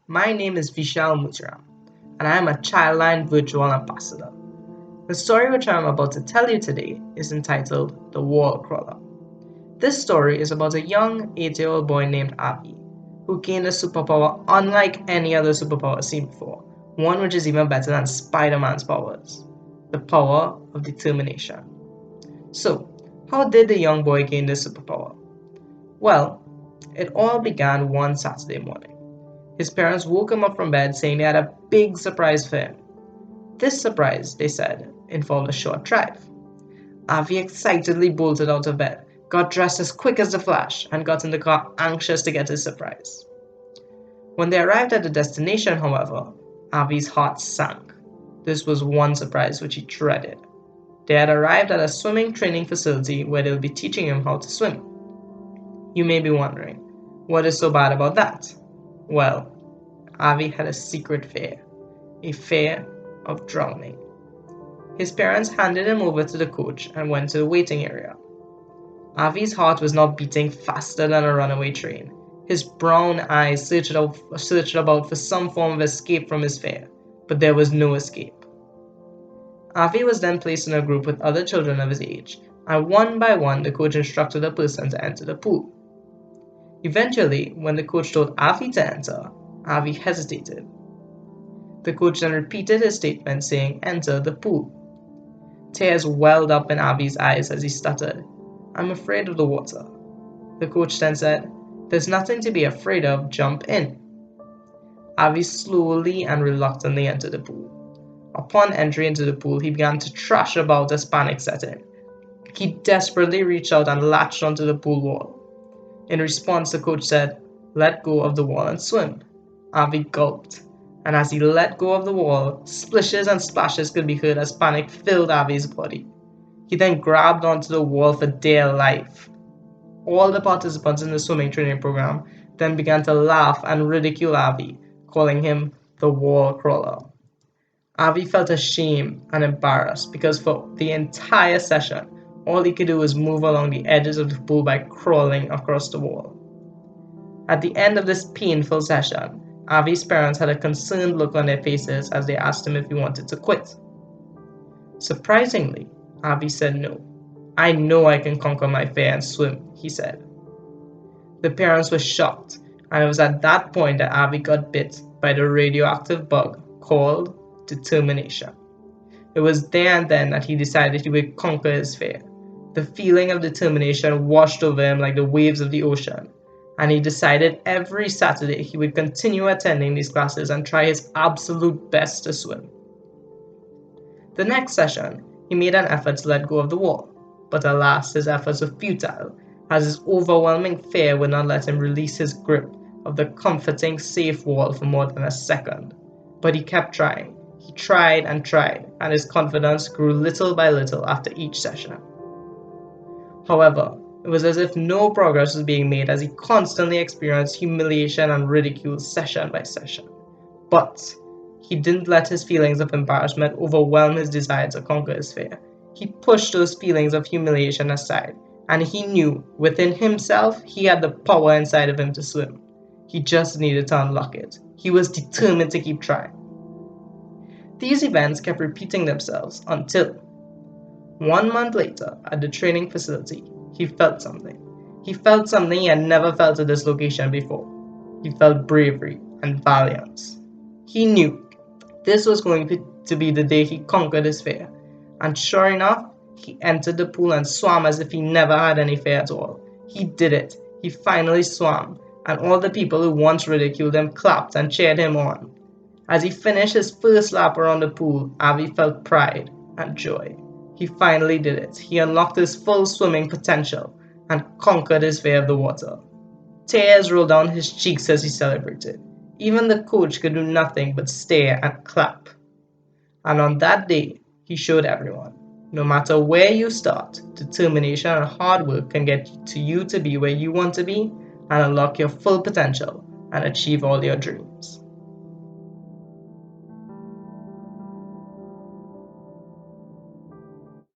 My name is Vishaal Mooteeram, and I am a Childline Virtual Ambassador. The story which I am about to tell you today is entitled The Wall Crawler. This story is about a young 8-year-old boy named Avi, who gained a superpower unlike any other superpower seen before, one which is even better than Spider-Man's powers, the power of determination. So, how did the young boy gain this superpower? Well, it all began one Saturday morning. His parents woke him up from bed saying they had a big surprise for him. This surprise, they said, involved a short drive. Avi excitedly bolted out of bed, got dressed as quick as the flash, and got in the car anxious to get his surprise. When they arrived at the destination, however, Avi's heart sank. This was one surprise which he dreaded. They had arrived at a swimming training facility where they would be teaching him how to swim. You may be wondering, what is so bad about that? Well, Avi had a secret fear, a fear of drowning. His parents handed him over to the coach and went to the waiting area. Avi's heart was now beating faster than a runaway train. His brown eyes searched about for some form of escape from his fear, but there was no escape. Avi was then placed in a group with other children of his age, and one by one the coach instructed a person to enter the pool. Eventually, when the coach told Avi to enter, Avi hesitated. The coach then repeated his statement saying, "Enter the pool." Tears welled up in Avi's eyes as he stuttered, "I'm afraid of the water." The coach then said, "There's nothing to be afraid of, jump in." Avi slowly and reluctantly entered the pool. Upon entry into the pool, he began to thrash about as panic set in. He desperately reached out and latched onto the pool wall. In response, the coach said, "Let go of the wall and swim." Avi gulped, and as he let go of the wall, splishes and splashes could be heard as panic filled Avi's body. He then grabbed onto the wall for dear life. All the participants in the swimming training program then began to laugh and ridicule Avi, calling him the wall crawler. Avi felt ashamed and embarrassed because for the entire session, all he could do was move along the edges of the pool by crawling across the wall. At the end of this painful session, Avi's parents had a concerned look on their faces as they asked him if he wanted to quit. Surprisingly, Avi said no. "I know I can conquer my fear and swim," he said. The parents were shocked, and it was at that point that Avi got bit by the radioactive bug called determination. It was there and then that he decided he would conquer his fear. The feeling of determination washed over him like the waves of the ocean, and he decided every Saturday he would continue attending these classes and try his absolute best to swim. The next session, he made an effort to let go of the wall, but alas, his efforts were futile, as his overwhelming fear would not let him release his grip of the comforting, safe wall for more than a second. But he kept trying. He tried, and his confidence grew little by little after each session. However, it was as if no progress was being made as he constantly experienced humiliation and ridicule session by session. But he didn't let his feelings of embarrassment overwhelm his desire to conquer his fear. He pushed those feelings of humiliation aside, and he knew within himself he had the power inside of him to swim. He just needed to unlock it. He was determined to keep trying. These events kept repeating themselves until 1 month later, at the training facility, he felt something. He felt something he had never felt at this location before. He felt bravery and valiance. He knew this was going to be the day he conquered his fear. And sure enough, he entered the pool and swam as if he never had any fear at all. He did it. He finally swam, and all the people who once ridiculed him clapped and cheered him on. As he finished his first lap around the pool, Avi felt pride and joy. He finally did it. He unlocked his full swimming potential and conquered his fear of the water. Tears rolled down his cheeks as he celebrated. Even the coach could do nothing but stare and clap. And on that day, he showed everyone, no matter where you start, determination and hard work can get you to be where you want to be and unlock your full potential and achieve all your dreams.